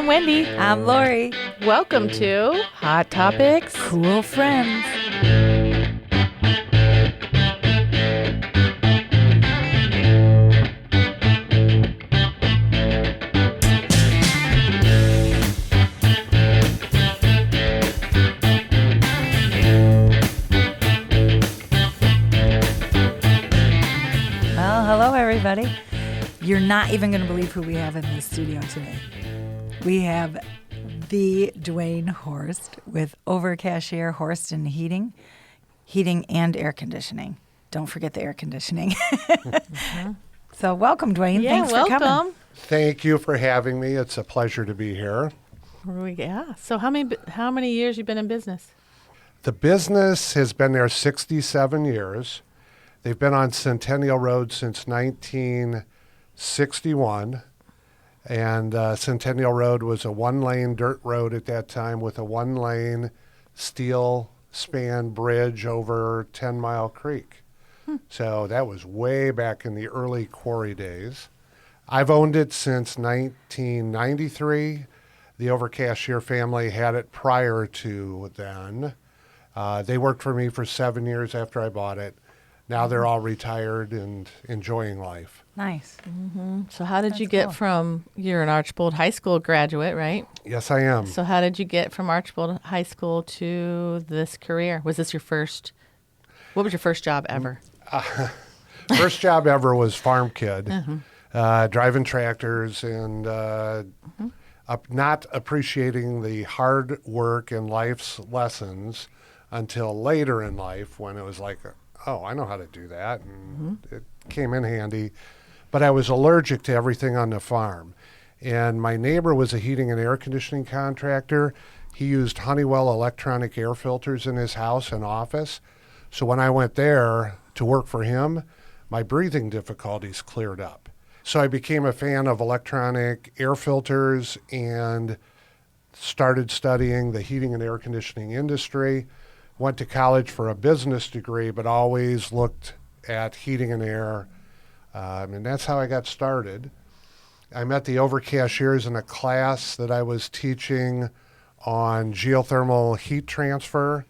I'm Wendy. I'm Lori. Welcome to Hot Topics. Cool friends. Well, hello everybody. You're not even going to believe who we have in the studio today. We have the Duane Horst with Overcashier, Horst and Heating and air conditioning. Don't forget the air conditioning. So welcome, Duane. Yeah, Thanks for coming. welcome. Thank you for having me. It's a pleasure to be here. Yeah. So how many years you been in business? The business has been there 67 years. They've been on Centennial Road since 1961. And Centennial Road was a one-lane dirt road at that time with a one-lane steel span bridge over 10 Mile Creek. So that was way back in the early quarry days. I've owned it since 1993. The Overcashier family had it prior to then. They worked for me for 7 years after I bought it. Now they're all retired and enjoying life. Nice. So how did you That's get cool. from, you're an Archbold High School graduate, right? Yes, I am. So how did you get from Archbold High School to this career? What was your first job ever? First job ever was farm kid, driving tractors and not appreciating the hard work and life's lessons until later in life when it was like, oh, I know how to do that, and it came in handy. But I was allergic to everything on the farm. And my neighbor was a heating and air conditioning contractor. He used Honeywell electronic air filters in his house and office. So when I went there to work for him, my breathing difficulties cleared up. So I became a fan of electronic air filters and started studying the heating and air conditioning industry. Went to college for a business degree, but always looked at heating and air. And that's how I got started. I met the Overcashiers in a class that I was teaching on geothermal heat transfer.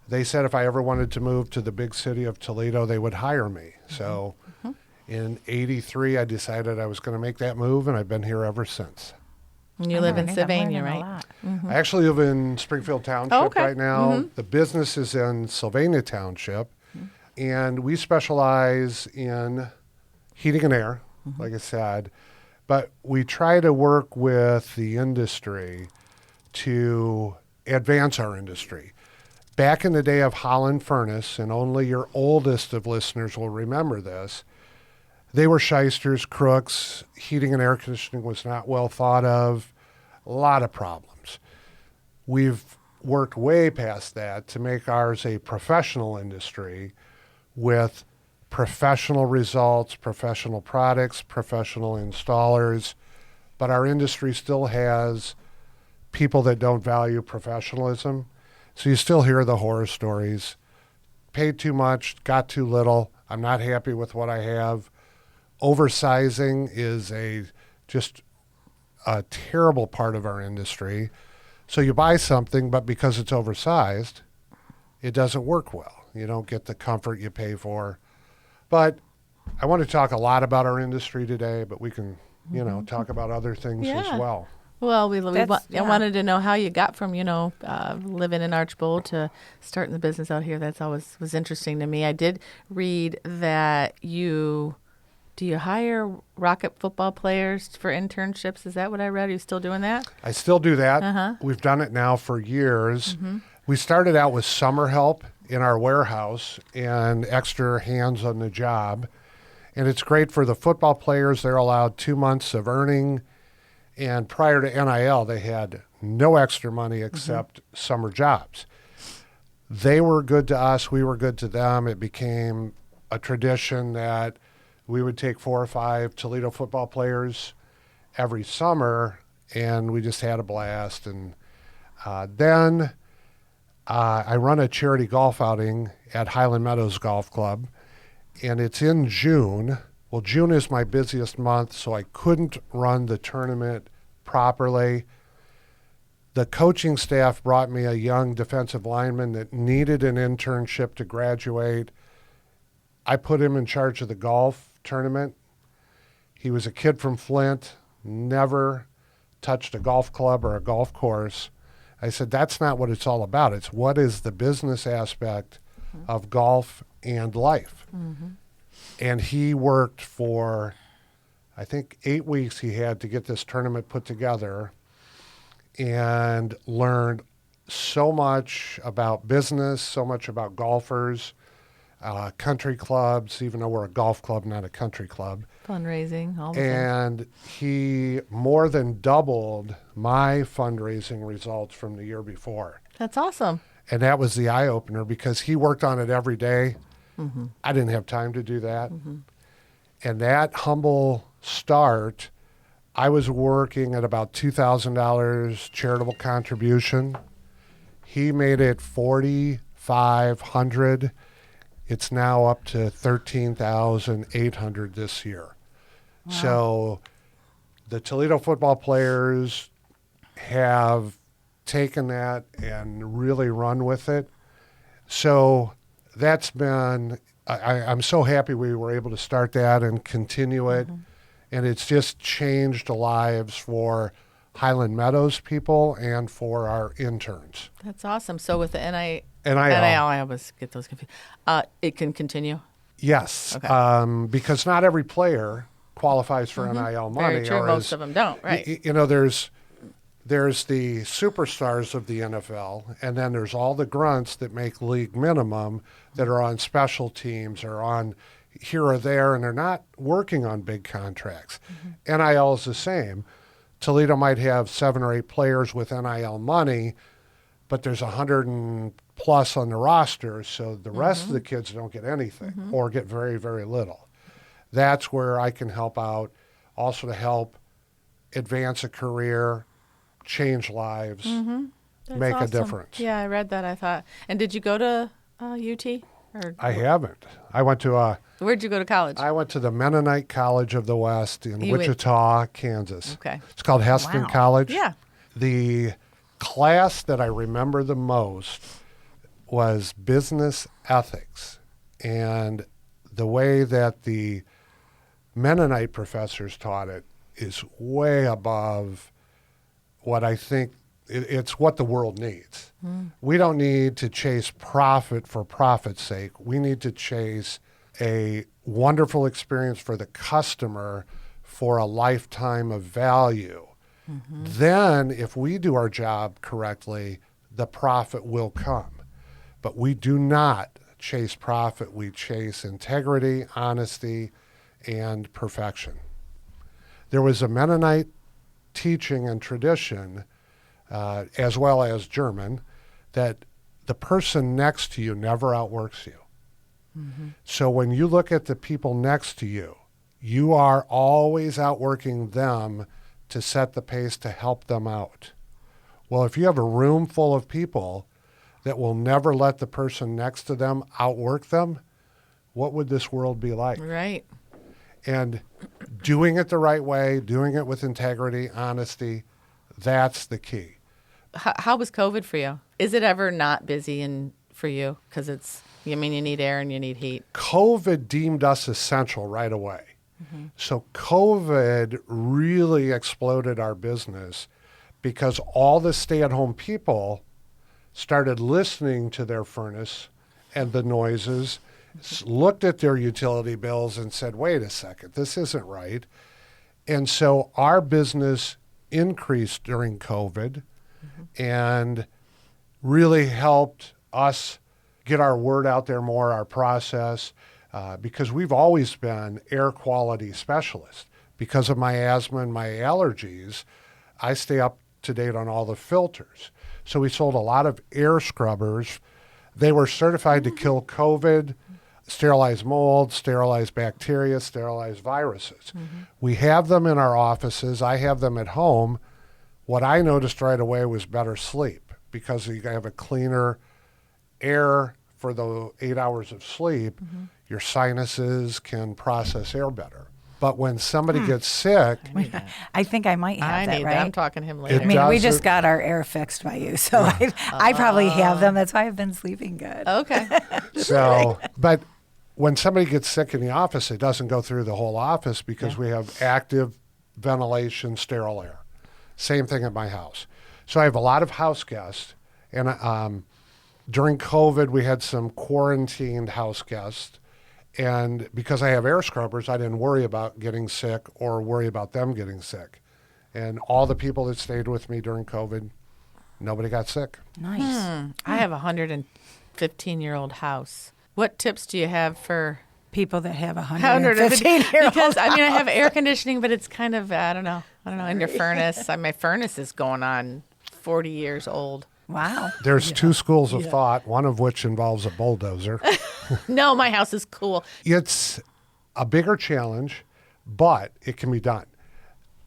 They said if I ever wanted to move to the big city of Toledo, they would hire me. So in '83, I decided I was going to make that move, and I've been here ever since. And you live in I'm learning Sylvania, a right? lot. I actually live in Springfield Township okay. right now. The business is in Sylvania Township, and we specialize in heating and air, like I said, but we try to work with the industry to advance our industry. Back in the day of Holland Furnace, and only your oldest of listeners will remember this, they were shysters, crooks. Heating and air conditioning was not well thought of. A lot of problems. We've worked way past that to make ours a professional industry with professional results, professional products, professional installers. But our industry still has people that don't value professionalism. So you still hear the horror stories. Paid too much, got too little. I'm not happy with what I have. Oversizing is just a terrible part of our industry. So you buy something, but because it's oversized, it doesn't work well. You don't get the comfort you pay for. But I want to talk a lot about our industry today, but we can, talk about other things as Yeah. well. Well, I Yeah. wanted to know how you got from, living in Archbold to starting the business out here. That's always was interesting to me. I did read that do you hire Rocket football players for internships? Is that what I read? Are you still doing that? I still do that. We've done it now for years. We started out with summer help in our warehouse and extra hands on the job. And it's great for the football players. They're allowed 2 months of earning. And prior to NIL, they had no extra money except summer jobs. They were good to us. We were good to them. It became a tradition that we would take 4 or 5 Toledo football players every summer, and we just had a blast. And then I run a charity golf outing at Highland Meadows Golf Club, and it's in June. Well, June is my busiest month, so I couldn't run the tournament properly. The coaching staff brought me a young defensive lineman that needed an internship to graduate. I put him in charge of the golf tournament. He was a kid from Flint, never touched a golf club or a golf course. I said, that's not what it's all about. It's what is the business aspect of golf and life. Mm-hmm. And he worked for, I think, 8 weeks he had to get this tournament put together, and learned so much about business, so much about golfers, country clubs, even though we're a golf club, not a country club. Fundraising, all the things. And he more than doubled my fundraising results from the year before. That's awesome. And that was the eye-opener because he worked on it every day. Mm-hmm. I didn't have time to do that. Mm-hmm. And that humble start, I was working at about $2,000 charitable contribution. He made it $4,500. It's now up to $13,800 this year. Wow. So the Toledo football players have taken that and really run with it. So that's been, I'm so happy we were able to start that and continue it. Mm-hmm. And it's just changed lives for Highland Meadows people and for our interns. That's awesome. So with the NIL, NIL. I always get those confused. It can continue? Yes, Okay. Because not every player qualifies for NIL money. Very true. or Most is- of them don't, right? There's the superstars of the NFL, and then there's all the grunts that make league minimum that are on special teams or on here or there, and they're not working on big contracts. Mm-hmm. NIL is the same. Toledo might have 7 or 8 players with NIL money, but there's 100 and plus on the roster, so the rest of the kids don't get anything or get very, very little. That's where I can help out, also to help advance a career, change lives, That's make a awesome. difference. Yeah, I read that. I thought. And did you go to UT? Or I haven't. I went to Where'd you go to college? the Mennonite College of the West in You went- Wichita, Kansas. Okay. It's called Heston Wow. College. Yeah. The class that I remember the most was business ethics, and the way that the Mennonite professors taught it is way above what I think it's what the world needs. We don't need to chase profit for profit's sake. We need to chase a wonderful experience for the customer for a lifetime of value. Then, if we do our job correctly, the profit will come. But we do not chase profit. We chase integrity, honesty, and perfection. There was a Mennonite teaching and tradition, as well as German, that the person next to you never outworks you. So when you look at the people next to you, you are always outworking them to set the pace to help them out. Well, if you have a room full of people that will never let the person next to them outwork them, what would this world be like? Right. And doing it the right way, doing it with integrity, honesty, that's the key. How was COVID for you? Is it ever not busy for you? Because you need air and you need heat. COVID deemed us essential right away. So COVID really exploded our business because all the stay-at-home people started listening to their furnace and the noises, looked at their utility bills and said, wait a second, this isn't right. And so our business increased during COVID and really helped us get our word out there more, our process, because we've always been air quality specialists. Because of my asthma and my allergies, I stay up to date on all the filters. So we sold a lot of air scrubbers. They were certified to kill COVID, sterilize mold, sterilize bacteria, sterilize viruses. We have them in our offices. I have them at home. What I noticed right away was better sleep because you have a cleaner air for the 8 hours of sleep. Your sinuses can process air better. But when somebody gets sick, I think I might have I that, need right? that. I'm talking to him later. I mean, we just doesn't- got our air fixed by you, so I probably have them. That's why I've been sleeping good. Okay. so, but when somebody gets sick in the office, it doesn't go through the whole office because we have active ventilation, sterile air. Same thing at my house. So I have a lot of house guests, and during COVID, we had some quarantined house guests. And because I have air scrubbers, I didn't worry about getting sick or worry about them getting sick. And all the people that stayed with me during COVID, nobody got sick. Nice. I have a 115-year-old house. What tips do you have for People that have 115 115-year-old. Because I have air conditioning, but it's kind of I don't know. And your furnace. My furnace is going on 40 years old. Wow. There's two schools of thought, one of which involves a bulldozer. No, my house is cool. It's a bigger challenge, but it can be done.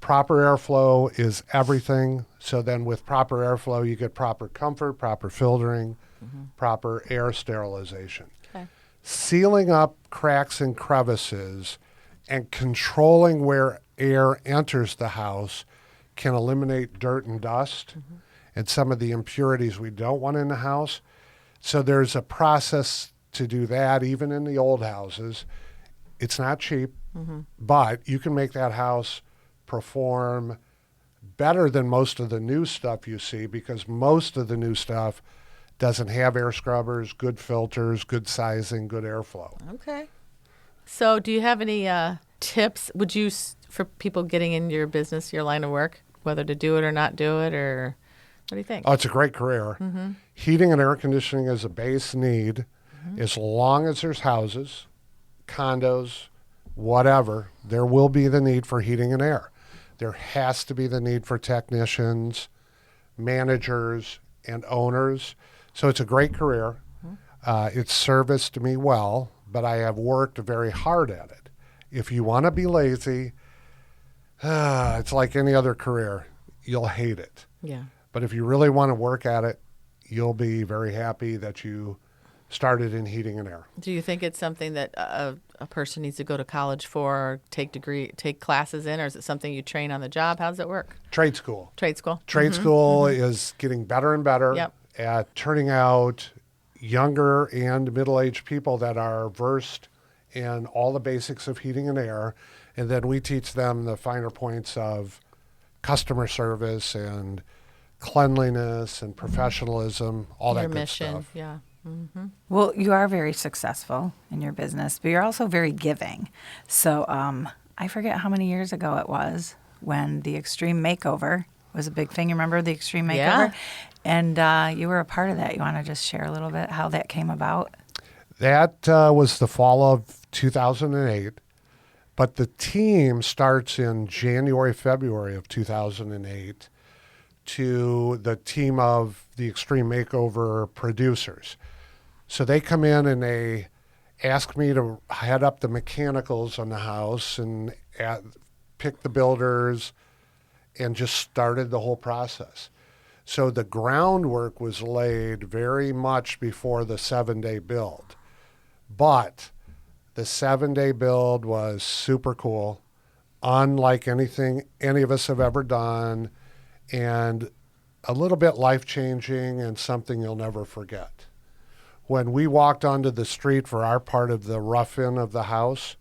Proper airflow is everything. So then with proper airflow, you get proper comfort, proper filtering, proper air sterilization. Okay. Sealing up cracks and crevices and controlling where air enters the house can eliminate dirt and dust and some of the impurities we don't want in the house. So there's a process to do that, even in the old houses. It's not cheap, but you can make that house perform better than most of the new stuff you see, because most of the new stuff doesn't have air scrubbers, good filters, good sizing, good airflow. Okay. So do you have any tips for people getting into your business, your line of work, whether to do it or not do it, or what do you think? Oh, it's a great career. Heating and air conditioning is a base need. As long as there's houses, condos, whatever, there will be the need for heating and air. There has to be the need for technicians, managers, and owners. So it's a great career. It's serviced me well, but I have worked very hard at it. If you want to be lazy, it's like any other career. You'll hate it. Yeah. But if you really want to work at it, you'll be very happy that you started in heating and air. Do you think it's something that a person needs to go to college for, or take classes in, or is it something you train on the job? How does it work? Trade school. Trade school. Trade school is getting better and better Yep. at turning out younger and middle-aged people that are versed in all the basics of heating and air. And then we teach them the finer points of customer service and cleanliness and professionalism, all that Your good mission. stuff. Yeah. Well, you are very successful in your business, but you're also very giving. So I forget how many years ago it was when the Extreme Makeover was a big thing. You remember the Extreme Makeover? Yeah. And you were a part of that. You want to just share a little bit how that came about? That was the fall of 2008, but the team starts in January, February of 2008 to the team of the Extreme Makeover producers. So they come in and they ask me to head up the mechanicals on the house and pick the builders and just started the whole process. So the groundwork was laid very much before the 7-day build. But the 7-day build was super cool, unlike anything any of us have ever done, and a little bit life-changing and something you'll never forget. When we walked onto the street for our part of the rough-in of the house,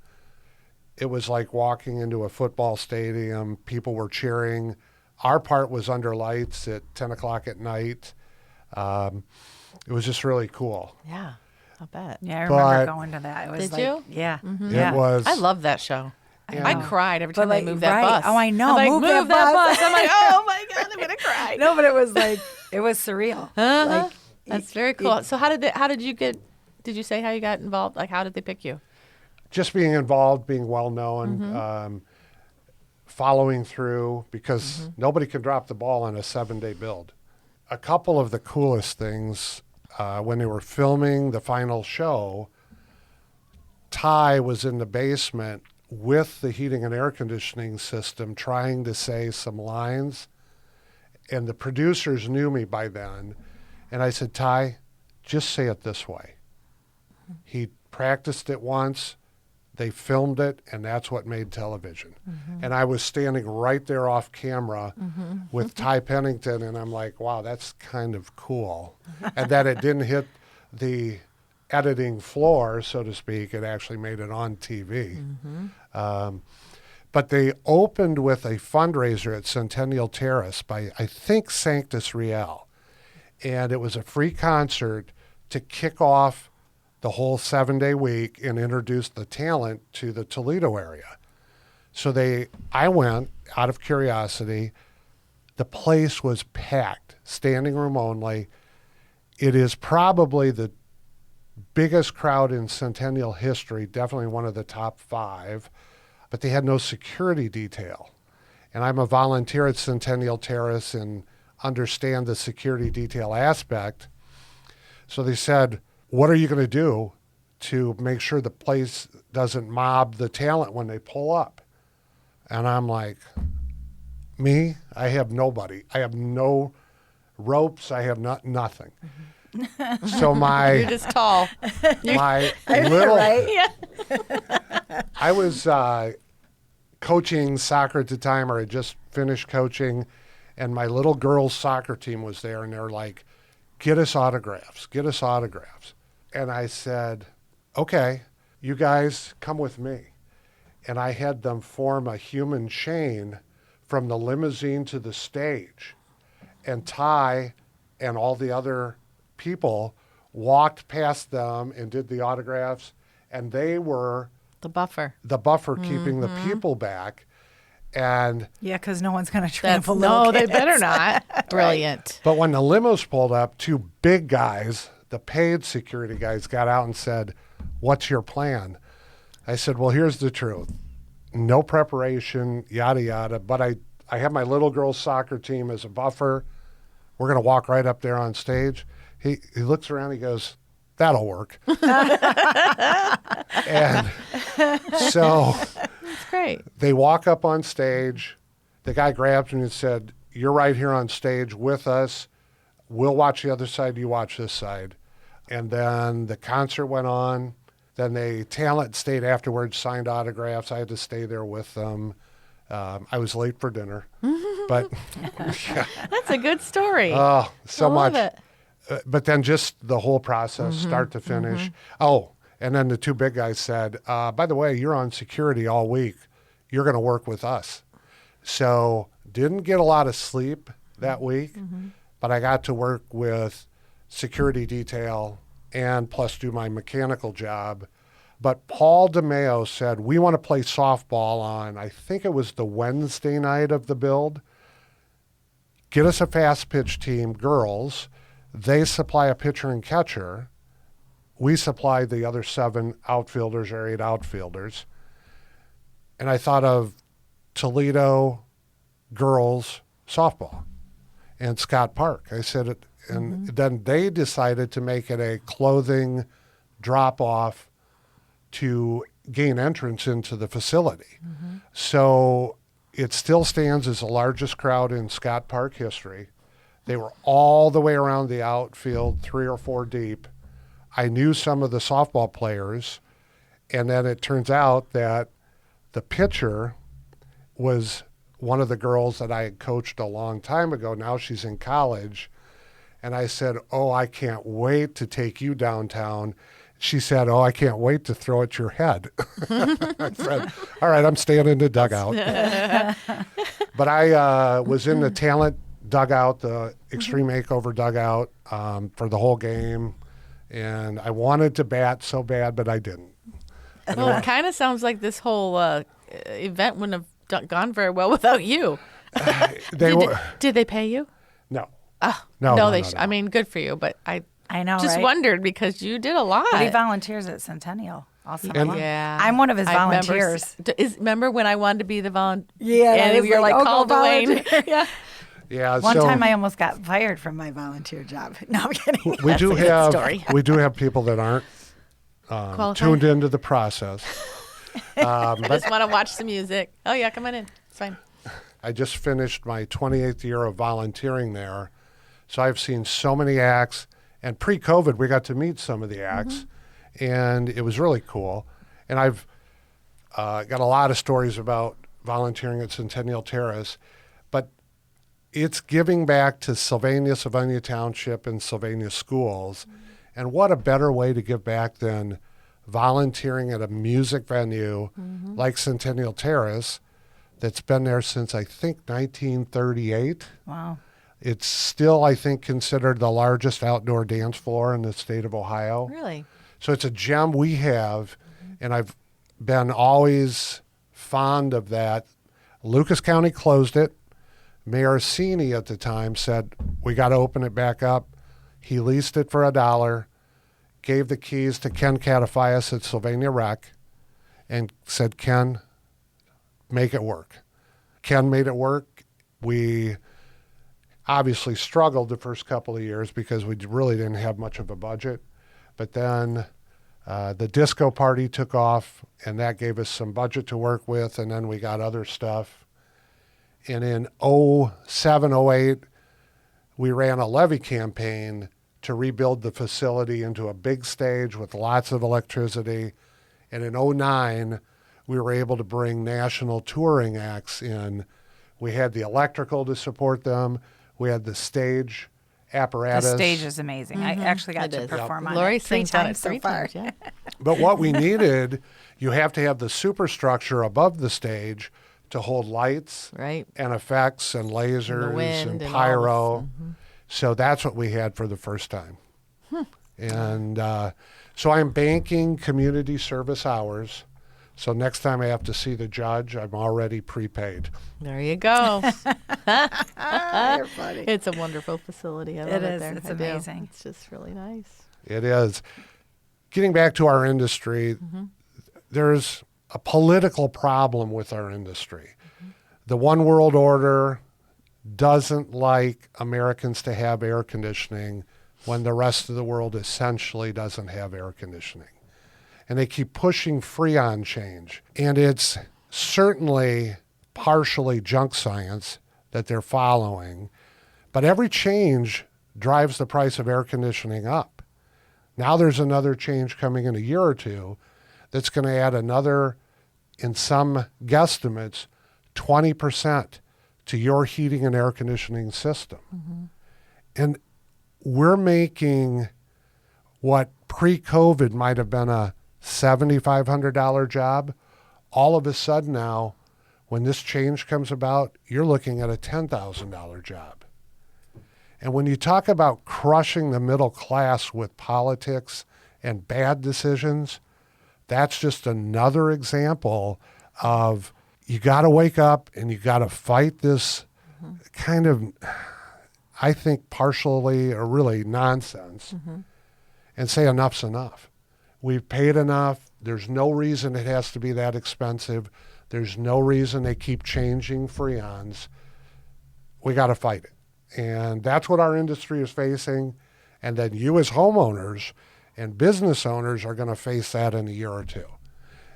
it was like walking into a football stadium. People were cheering. Our part was under lights at 10 o'clock at night. It was just really cool. Yeah. I bet. Yeah, I remember But- going to that. It was Did you? Yeah. It was. I love that show. I cried every time But, they like, moved that right. bus. Oh, I know. I'm like, Move move that that bus. bus. I'm like, oh my God, I'm gonna cry. No, but it was like, it was surreal. Like, That's very cool. So how did you did you say how you got involved? Like, how did they pick you? Just being involved, being well known, following through, because nobody can drop the ball on a 7-day build. A couple of the coolest things, when they were filming the final show, Ty was in the basement with the heating and air conditioning system trying to say some lines, and the producers knew me by then, and I said, Ty, just say it this way. He practiced it once, They filmed it, and that's what made television. And I was standing right there off camera with Ty Pennington, and I'm like, wow, that's kind of cool. And that it didn't hit the editing floor, so to speak. It actually made it on TV. But they opened with a fundraiser at Centennial Terrace by, I think, Sanctus Real. And it was a free concert to kick off the whole 7-day week and introduce the talent to the Toledo area. So I went out of curiosity. The place was packed, standing room only. It is probably the biggest crowd in Centennial history, definitely one of the top 5, but they had no security detail. And I'm a volunteer at Centennial Terrace and understand the security detail aspect. So they said, what are you going to do to make sure the place doesn't mob the talent when they pull up? And I'm like, me? I have nobody. I have no ropes. I have nothing. So You're just tall. my little, Right? Yeah. I was coaching soccer at the time, or I just finished coaching, and my little girls' soccer team was there, and they're like, get us autographs. And I said, okay, you guys come with me. And I had them form a human chain from the limousine to the stage. And Ty and all the other people walked past them and did the autographs. And they were The buffer. keeping the people back. And Yeah, because no one's going to trample That's, little no, they kids. better not. Brilliant. But when the limos pulled up, 2 big guys, the paid security guys, got out and said, what's your plan? I said, well, here's the truth. No preparation, yada, yada. But I have my little girls' soccer team as a buffer. We're going to walk right up there on stage. He looks around, he goes, that'll work. And so That's great. they walk up on stage. The guy grabs me and said, you're right here on stage with us. We'll watch the other side, you watch this side. And then the concert went on. Then the talent stayed afterwards, signed autographs. I had to stay there with them. I was late for dinner. But yeah, That's a good story. oh, so I love much. it. But then just the whole process, start to finish. Oh, and then the 2 big guys said, by the way, you're on security all week. You're going to work with us. So didn't get a lot of sleep that week, but I got to work with security detail and plus do my mechanical job. But Paul DeMeo said, we want to play softball on, I think it was the Wednesday night of the build. Get us a fast pitch team, girls. They supply a pitcher and catcher. We supply the other 7 outfielders or 8 outfielders. And I thought of Toledo girls softball and Scott Park. I said it, and then they decided to make it a clothing drop-off to gain entrance into the facility. So it still stands as the largest crowd in Scott Park history. They were all the way around the outfield, 3 or 4 deep. I knew some of the softball players, and then it turns out that the pitcher was one of the girls that I had coached a long time ago. Now she's in college. And I said, oh, I can't wait to take you downtown. She said, oh, I can't wait to throw at your head. I said, all right, I'm staying in the dugout. But I was in the talent dugout, the Extreme Makeover dugout for the whole game. And I wanted to bat so bad, but I didn't. Well, it kind of sounds like this whole event wouldn't have gone very well without you. Did they pay you? No. No, no, they. no. I mean, good for you, but I know, just right? wondered because you did a lot. But he volunteers at Centennial also. Yeah, I'm one of his I volunteers. Remember when I wanted to be the volunteer? Yeah, and I and was you're like, like, "Oh, call go Duane. volunteer. Yeah. Yeah. One so time I almost got fired from my volunteer job. No, I'm kidding. we do a good have story. we do have people that aren't Qualified? tuned into the process. Just want to watch the music. Oh yeah, come on in. It's fine. I just finished my 28th year of volunteering there. So I've seen so many acts. And pre-COVID, we got to meet some of the acts. And it was really cool. And I've Got a lot of stories about volunteering at Centennial Terrace, but it's giving back to Sylvania Township and Sylvania schools. And what a better way to give back than volunteering at a music venue like Centennial Terrace that's been there since, I think, 1938. Wow. It's still, I think, considered the largest outdoor dance floor in the state of Ohio. Really? So it's a gem we have, and I've been always fond of that. Lucas County closed it. Mayor Cini at the time said, we got to open it back up. He leased it for $1, gave the keys to Ken Catafias at Sylvania Rec, and said, Ken, make it work. Ken made it work. We obviously struggled the first couple of years because we really didn't have much of a budget. But then the disco party took off, and that gave us some budget to work with, and then we got other stuff. And in 07, 08, we ran a levy campaign to rebuild the facility into a big stage with lots of electricity. And in 09, we were able to bring national touring acts in. We had the electrical to support them. We had the stage apparatus. The stage is amazing. I actually got It to is. perform on Lori it 3 sings on it times so 3 far. times, yeah. But what we needed, you have to have the superstructure above the stage to hold lights Right. and effects and lasers wind and and pyro. all this. So that's what we had for the first time. And so I'm banking community service hours. So next time I have to see the judge, I'm already prepaid. There you go. You're funny. It's a wonderful facility. I love it is. there. It's I do. amazing. It's just really nice. It is. Getting back to our industry, there's a political problem with our industry. The one world order doesn't like Americans to have air conditioning when the rest of the world essentially doesn't have air conditioning. And they keep pushing Freon change. And it's certainly partially junk science that they're following, but every change drives the price of air conditioning up. Now there's another change coming in a year or two that's going to add another, in some guesstimates, 20% to your heating and air conditioning system. And we're making what pre-COVID might have been a $7,500 job. All of a sudden now, when this change comes about, you're looking at a $10,000 job. And when you talk about crushing the middle class with politics and bad decisions, that's just another example of you got to wake up and you got to fight this kind of, I think, partially or really nonsense and say enough's enough. We've paid enough. There's no reason it has to be that expensive. There's no reason they keep changing freons. We got to fight it. And that's what our industry is facing. And then you as homeowners and business owners are going to face that in a year or two.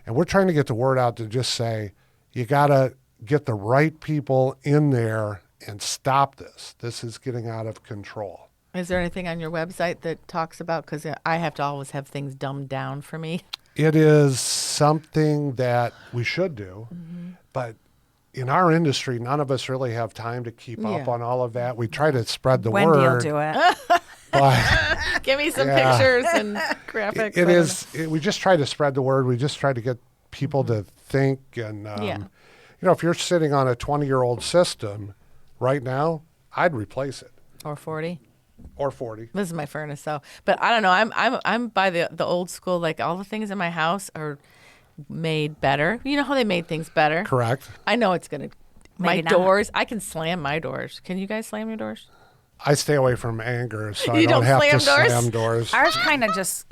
And we're trying to get the word out to just say, you got to get the right people in there and stop this. This is getting out of control. Is there anything on your website that talks about, because I have to always have things dumbed down for me. It is something that we should do, but in our industry, none of us really have time to keep up Yeah. on all of that. We try to spread the Wendy will word. do it. But Give me some Yeah. pictures and graphics. I it don't is. We just try to spread the word. We just try to get people to think. And Yeah. you know, if you're sitting on a 20-year-old system right now, I'd replace it, know. Or 40. or 40. This is my furnace, so. But I don't know. I'm by the old school. Like, all the things in my house are made better. You know how they made things better? Correct. I know it's gonna. My Maybe not. doors. I can slam my doors. Can you guys slam your doors? I stay away from anger, so I You don't don't have to slam doors? slam doors. Ours kind of just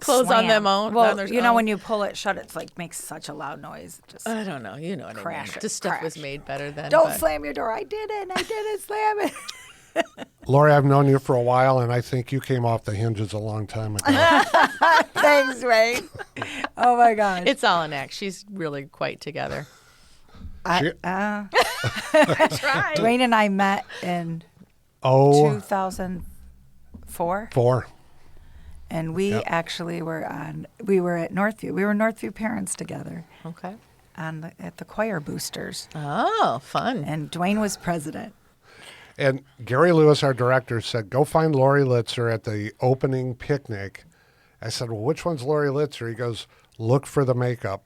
Close on slam. them own- Well, on their you know, own. when you pull it shut, it's like makes such a loud noise. Just I don't know. You know what I Crash mean. it, Just stuff was crash. made better then. don't but- slam your door. I didn't slam it. Lori, I've known you for a while, and I think you came off the hinges a long time ago. Thanks, Ray. Oh my gosh. It's all an act. She's really quite together. She- Try. Duane and I met in Oh, 2004, 4. and we Yep. actually we were at Northview. We were Northview parents together. Okay. at the choir boosters. Oh, fun. And Duane was president. And Gary Lewis, our director, said, go find Lori Litzer at the opening picnic. I said, well, which one's Lori Litzer? He goes, look for the makeup.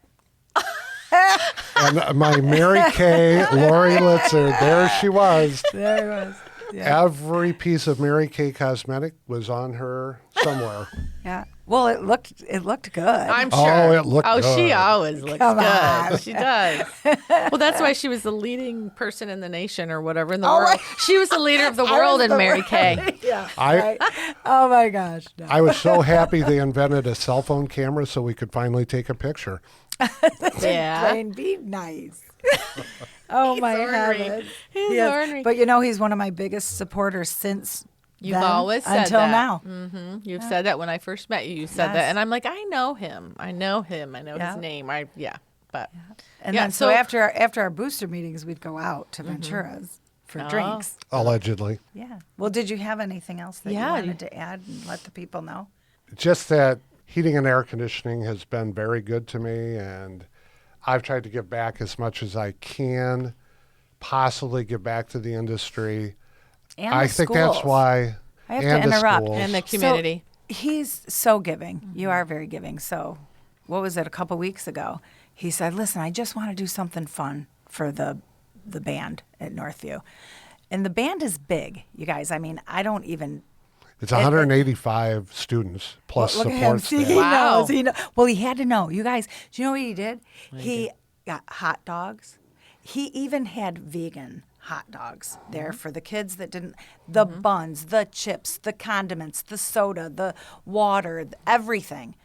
And my Mary Kay, Lori Litzer, there she was. There it was. Yeah. Every piece of Mary Kay cosmetic was on her somewhere. Yeah. Well, it looked good. I'm sure. Oh, it looked good. She always looks Come good. on. She does. Well, that's why she was the leading person in the nation or whatever in the world. She was the leader of the world in Mary Kay. Yeah. I- right. Oh my gosh. No. I was so happy they invented a cell phone camera so we could finally take a picture. Yeah. Duane, be nice. Oh my ornery. heavens. He's Yes. ornery. But he's one of my biggest supporters since You've then always said until that. now. You've said that when I first met you. You said Yes. that, and I'm like, I know him. I know Yeah. his name. But And Yeah, then so so- after our booster meetings, we'd go out to Ventura's for Oh. drinks. Allegedly. Yeah. Well, did you have anything else that you Yeah, wanted to add and let the people know? Just that heating and air conditioning has been very good to me, and I've tried to give back as much as I can, possibly give back to the industry. And I the think that's schools. why. I have and to the interrupt. schools. and the community. So he's so giving. You are very giving. So, what was it? A couple weeks ago, he said, "Listen, I just want to do something fun for the band at Northview," and the band is big, you guys. I mean, I don't even. It's 185 students plus Look at him. support See, staff. he Wow. knows. He Well, he had to know. You guys, do you know what he did? He got hot dogs. He even had vegan hot dogs there for the kids that didn't. The buns, the chips, the condiments, the soda, the water, everything.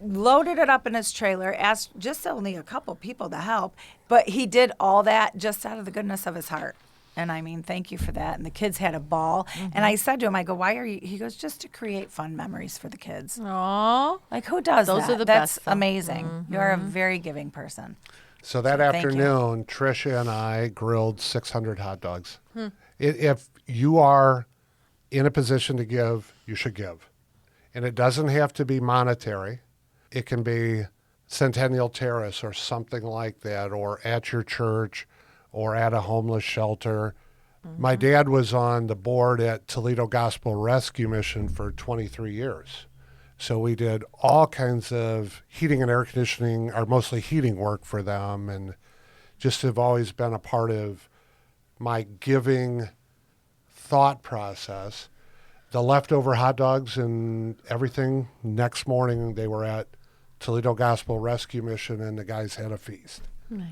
Loaded it up in his trailer, asked just only a couple people to help, but he did all that just out of the goodness of his heart. And I mean, thank you for that. And the kids had a ball. And I said to him, I go, why are you? He goes, just to create fun memories for the kids. Aw. Like, who does Those that? are the That's best, though. amazing. You are a very giving person. So that Thank you. afternoon, Tricia and I grilled 600 hot dogs. If you are in a position to give, you should give. And it doesn't have to be monetary. It can be Centennial Terrace or something like that, or at your church or at a homeless shelter. My dad was on the board at Toledo Gospel Rescue Mission for 23 years. So we did all kinds of heating and air conditioning, or mostly heating work for them, and just have always been a part of my giving thought process. The leftover hot dogs and everything, next morning they were at Toledo Gospel Rescue Mission, and the guys had a feast. Nice.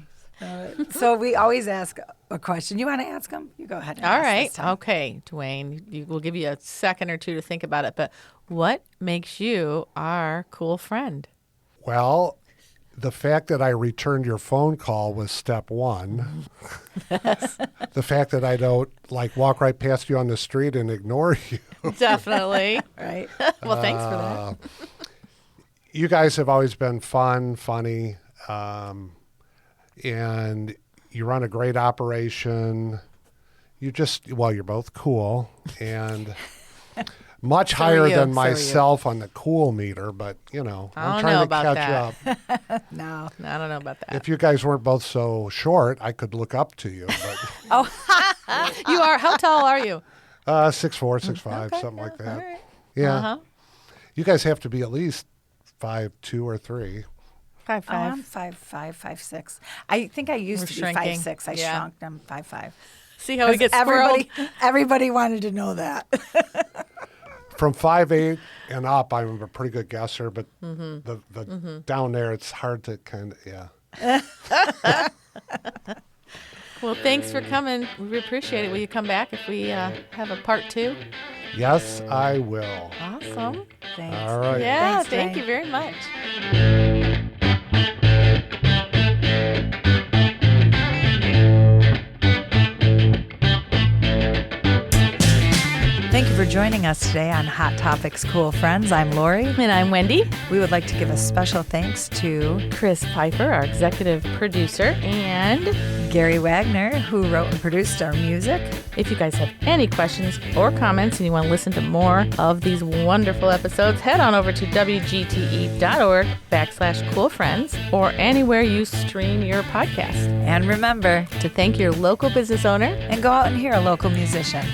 So we always ask a question. You want to ask them? You go ahead. And All ask right. this time. Okay, Duane. We'll give you a second or two to think about it. But what makes you our cool friend? Well, the fact that I returned your phone call was step one. The fact that I don't walk right past you on the street and ignore you. Definitely. Right. Well, thanks for that. You guys have always been fun, funny, and you run a great operation. You're both cool and much higher you, than so are you. myself on the cool meter, but I I'm don't trying know to about catch up. No. I don't know about that. If you guys weren't both so short, I could look up to you, but You are. How tall are you? 6'4", 6'5", something like that. All right. Yeah. Uh-huh. You guys have to be at least 5'2" or 3". 5'5". Oh, I'm 5'5", 5'6". I think I used We're to be shrinking. 5'6". I Yeah. shrunk. I'm 5'5". See how he gets squirreled? Everybody wanted to know that. From 5'8" and up, I'm a pretty good guesser, but the down there, it's hard to kind of, Well, thanks for coming. We appreciate it. Will you come back if we have a part 2? Yes, I will. Awesome. Thanks. All right. Yeah, Thanks, thank Duane. you very much. Thank you for joining us today on Hot Topics Cool Friends. I'm Lori. And I'm Wendy. We would like to give a special thanks to Chris Piper, our executive producer, and Gary Wagner, who wrote and produced our music. If you guys have any questions or comments and you want to listen to more of these wonderful episodes, head on over to wgte.org/coolfriends or anywhere you stream your podcast. And remember To thank your local business owner. and go out and hear a local musician.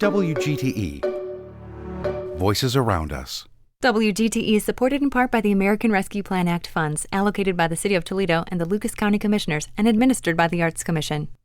WGTE. Voices around us. WGTE is supported in part by the American Rescue Plan Act funds allocated by the City of Toledo and the Lucas County Commissioners and administered by the Arts Commission.